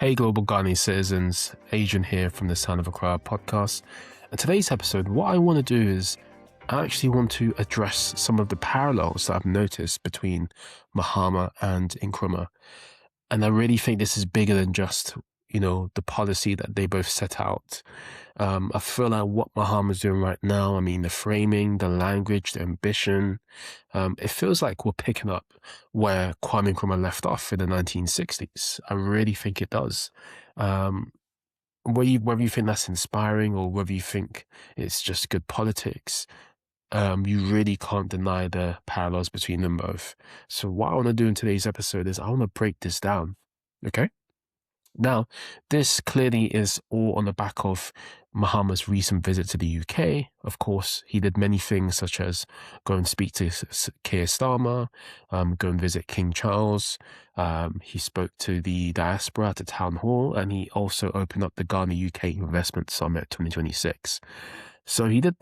Hey global Ghanaian citizens, Adrian here from the Sound of Accra Podcast. And today's episode, what I want to do is I actually want to address some of the parallels that I've noticed between Mahama and Nkrumah. And I really think this is bigger than just, the policy that they both set out. I feel like what Mahama's doing right now, the framing, the language, the ambition, it feels like we're picking up where Kwame Nkrumah left off in the 1960s. I really think it does. Whether you think that's inspiring or whether you think it's just good politics, you really can't deny the parallels between them both. So what I want to do in today's episode is I want to break this down. Okay? Now, this clearly is all on the back of Mahama's recent visit to the UK. Of course, he did many things such as go and speak to Keir Starmer, go and visit King Charles. He spoke to the diaspora at the town hall, and he also opened up the Ghana-UK Investment Summit 2026. So he did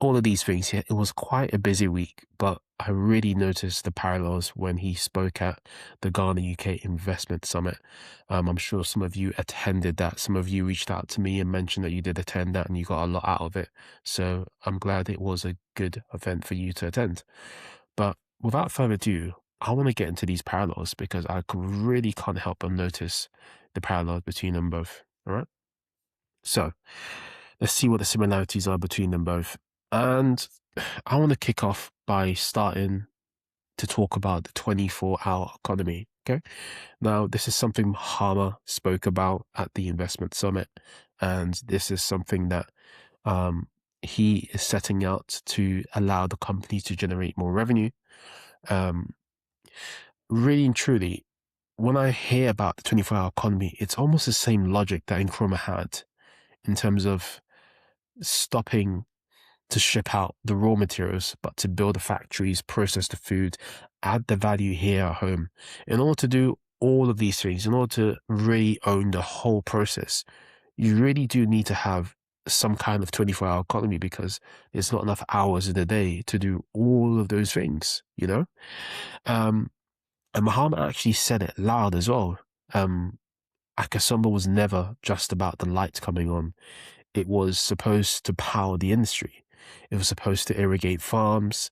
all of these things. It was quite a busy week, but I really noticed the parallels when he spoke at the Ghana-UK Investment Summit. I'm sure some of you attended that. Some of you reached out to me and mentioned that you did attend that and you got a lot out of it. So I'm glad it was a good event for you to attend. But without further ado, I want to get into these parallels because I really can't help but notice the parallels between them both. All right. So let's see what the similarities are between them both. And I want to kick off by starting to talk about the 24-hour economy. Okay. Now, this is something Mahama spoke about at the investment summit. And this is something that he is setting out to allow the company to generate more revenue. Really and truly, when I hear about the 24-hour economy, it's almost the same logic that Nkrumah had in terms of stopping to ship out the raw materials, but to build the factories, process the food, add the value here at home. In order to do all of these things, in order to really own the whole process, you really do need to have some kind of 24-hour economy because there's not enough hours in the day to do all of those things, And Mahama actually said it loud as well. Akosombo was never just about the lights coming on. It was supposed to power the industry. It was supposed to irrigate farms.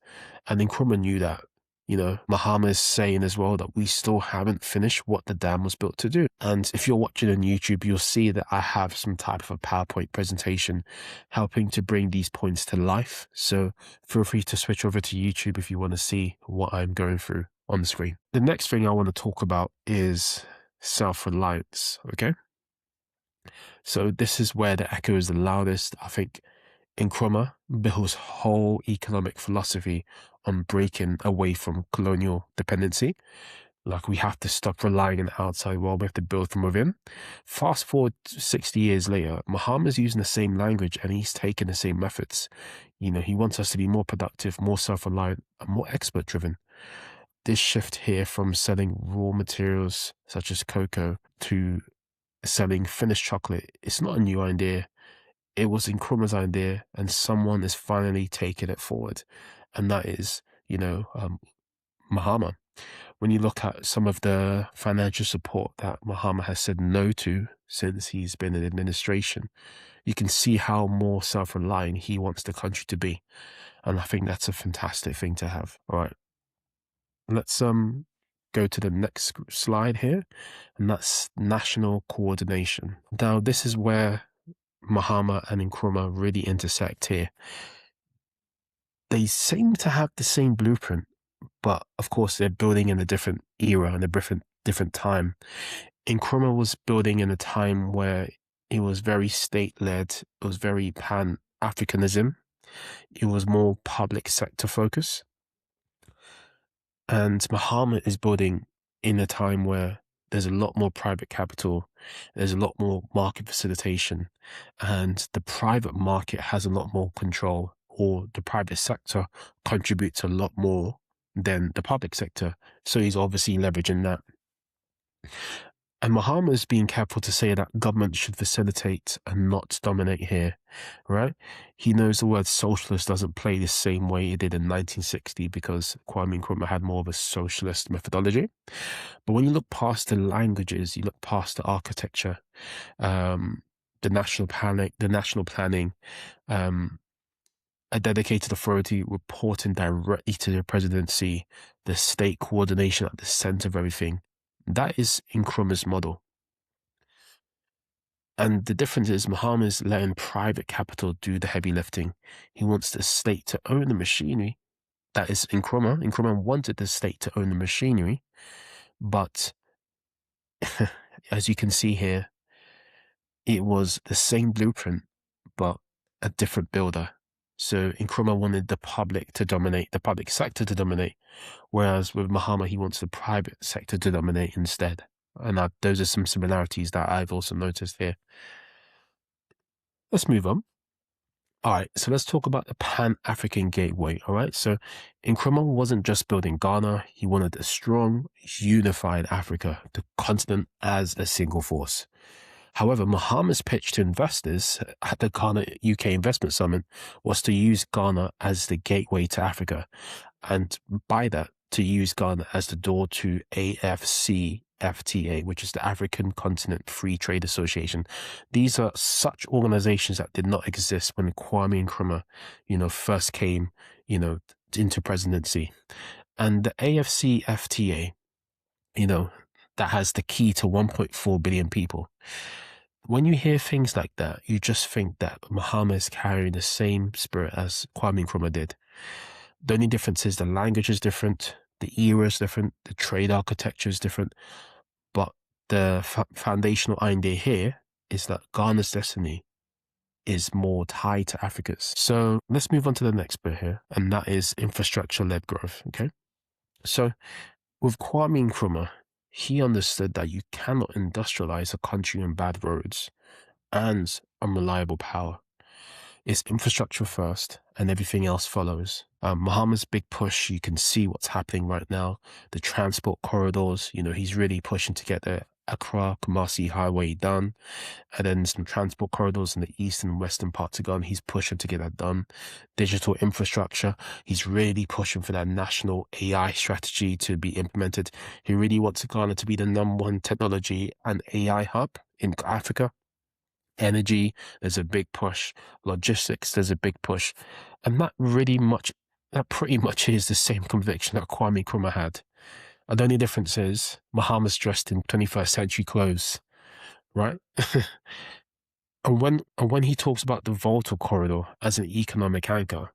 And Nkrumah knew that. Mahama is saying as well that we still haven't finished what the dam was built to do. And if you're watching on YouTube, you'll see that I have some type of a PowerPoint presentation helping to bring these points to life. So feel free to switch over to YouTube if you want to see what I'm going through on the screen. The next thing I want to talk about is self-reliance. Okay. So this is where the echo is the loudest. I think Nkrumah built his whole economic philosophy on breaking away from colonial dependency. Like, we have to stop relying on the outside world. We have to build from within. Fast forward 60 years later, Mahama's using the same language and he's taking the same methods. He wants us to be more productive, more self-reliant, and more expert-driven. This shift here from selling raw materials such as cocoa to selling finished chocolate, it's not a new idea. It was Nkrumah's idea, and someone is finally taking it forward. And that is, Mahama. When you look at some of the financial support that Mahama has said no to since he's been in administration, you can see how more self-reliant he wants the country to be. And I think that's a fantastic thing to have. All right. Let's go to the next slide here, and that's national coordination. Now, this is where Mahama and Nkrumah really intersect here. They seem to have the same blueprint, but of course they're building in a different era and a different time. Nkrumah was building in a time where it was very state-led, it was very pan-Africanism, it was more public sector focus. And Mahama is building in a time where there's a lot more private capital, there's a lot more market facilitation, and the private market has a lot more control, or the private sector contributes a lot more than the public sector. So he's obviously leveraging that. And Mahama's being careful to say that government should facilitate and not dominate here, right? He knows the word socialist doesn't play the same way it did in 1960 because Kwame Nkrumah had more of a socialist methodology. But when you look past the languages, you look past the architecture, the national planning, a dedicated authority reporting directly to the presidency, the state coordination at the center of everything. That is Nkrumah's model. And the difference is Mahama's letting private capital do the heavy lifting. He wants the state to own the machinery. That is Nkrumah. Nkrumah wanted the state to own the machinery. But as you can see here, it was the same blueprint, but a different builder. So Nkrumah wanted the public to dominate, the public sector to dominate, whereas with Mahama, he wants the private sector to dominate instead. And those are some similarities that I've also noticed here. Let's move on. All right, so let's talk about the Pan-African Gateway, all right? So Nkrumah wasn't just building Ghana, he wanted a strong, unified Africa, the continent as a single force. However, Mahama's pitch to investors at the Ghana UK Investment Summit was to use Ghana as the gateway to Africa, and by that, to use Ghana as the door to AfCFTA, which is the African Continent Free Trade Association. These are such organizations that did not exist when Kwame Nkrumah, first came, into presidency. And the AfCFTA, that has the key to 1.4 billion people. When you hear things like that, you just think that Mahama is carrying the same spirit as Kwame Nkrumah did. The only difference is the language is different, the era is different, the trade architecture is different, but the foundational idea here is that Ghana's destiny is more tied to Africa's. So let's move on to the next bit here, and that is infrastructure-led growth, okay? So with Kwame Nkrumah, he understood that you cannot industrialize a country on bad roads and unreliable power. It's infrastructure first and everything else follows. Mahama's big push, you can see what's happening right now. The transport corridors, he's really pushing to get the Accra-Kumasi highway done. And then some transport corridors in the east and western parts of Ghana, he's pushing to get that done. Digital infrastructure, he's really pushing for that national AI strategy to be implemented. He really wants Ghana to be the #1 technology and AI hub in Africa. Energy, there's a big push. Logistics, there's a big push. And that pretty much is the same conviction that Kwame Nkrumah had. And the only difference is Mahama's dressed in 21st century clothes, right? And when he talks about the Volta Corridor as an economic anchor,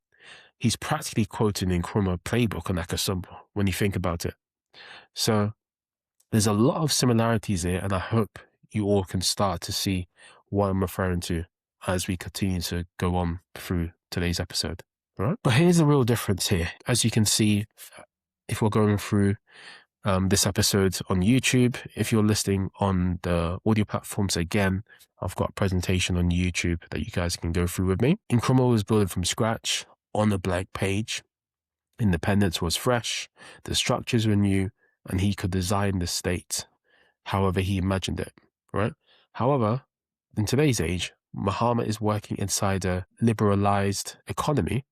he's practically quoting Nkrumah playbook on Akosombo when you think about it. So there's a lot of similarities here, and I hope you all can start to see what I'm referring to as we continue to go on through today's episode. All right? But here's the real difference here. As you can see, if we're going through this episode on YouTube, if you're listening on the audio platforms, again, I've got a presentation on YouTube that you guys can go through with me. Nkrumah was building from scratch on a blank page. Independence was fresh, the structures were new, and he could design the state however he imagined it, right? However, in today's age, Mahama is working inside a liberalized economy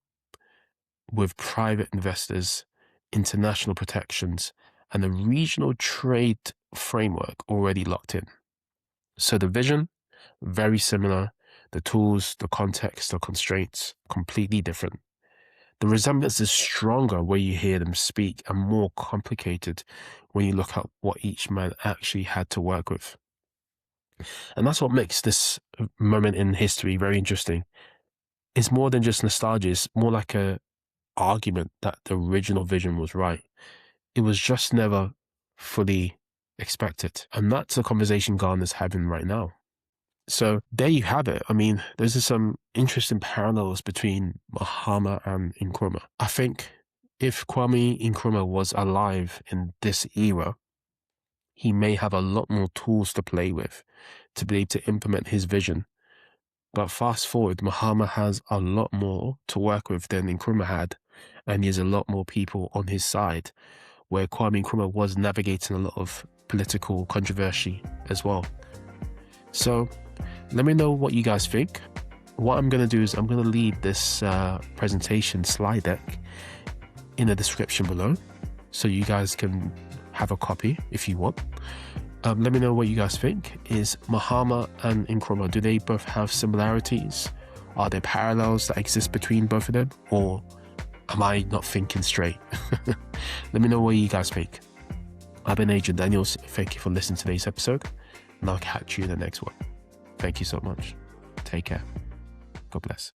with private investors, international protections, and a regional trade framework already locked in. So the vision, very similar. The tools, the context, the constraints, completely different. The resemblance is stronger where you hear them speak and more complicated when you look at what each man actually had to work with. And that's what makes this moment in history very interesting. It's more than just nostalgia. It's more like a argument that the original vision was right. It was just never fully expected. And that's the conversation Ghana's having right now. So there you have it. I mean, there's some interesting parallels between Mahama and Nkrumah. I think if Kwame Nkrumah was alive in this era, he may have a lot more tools to play with to be able to implement his vision. But fast forward, Mahama has a lot more to work with than Nkrumah had, and he has a lot more people on his side. where Kwame Nkrumah was navigating a lot of political controversy as well. So let me know what you guys think. What I'm going to do is I'm going to leave this presentation slide deck in the description below, so you guys can have a copy if you want. Let me know what you guys think. Is Mahama and Nkrumah, do they both have similarities? Are there parallels that exist between both of them? Or am I not thinking straight? Let me know what you guys think. I've been Adrian Daniels. Thank you for listening to today's episode, and I'll catch you in the next one. Thank you so much. Take care. God bless.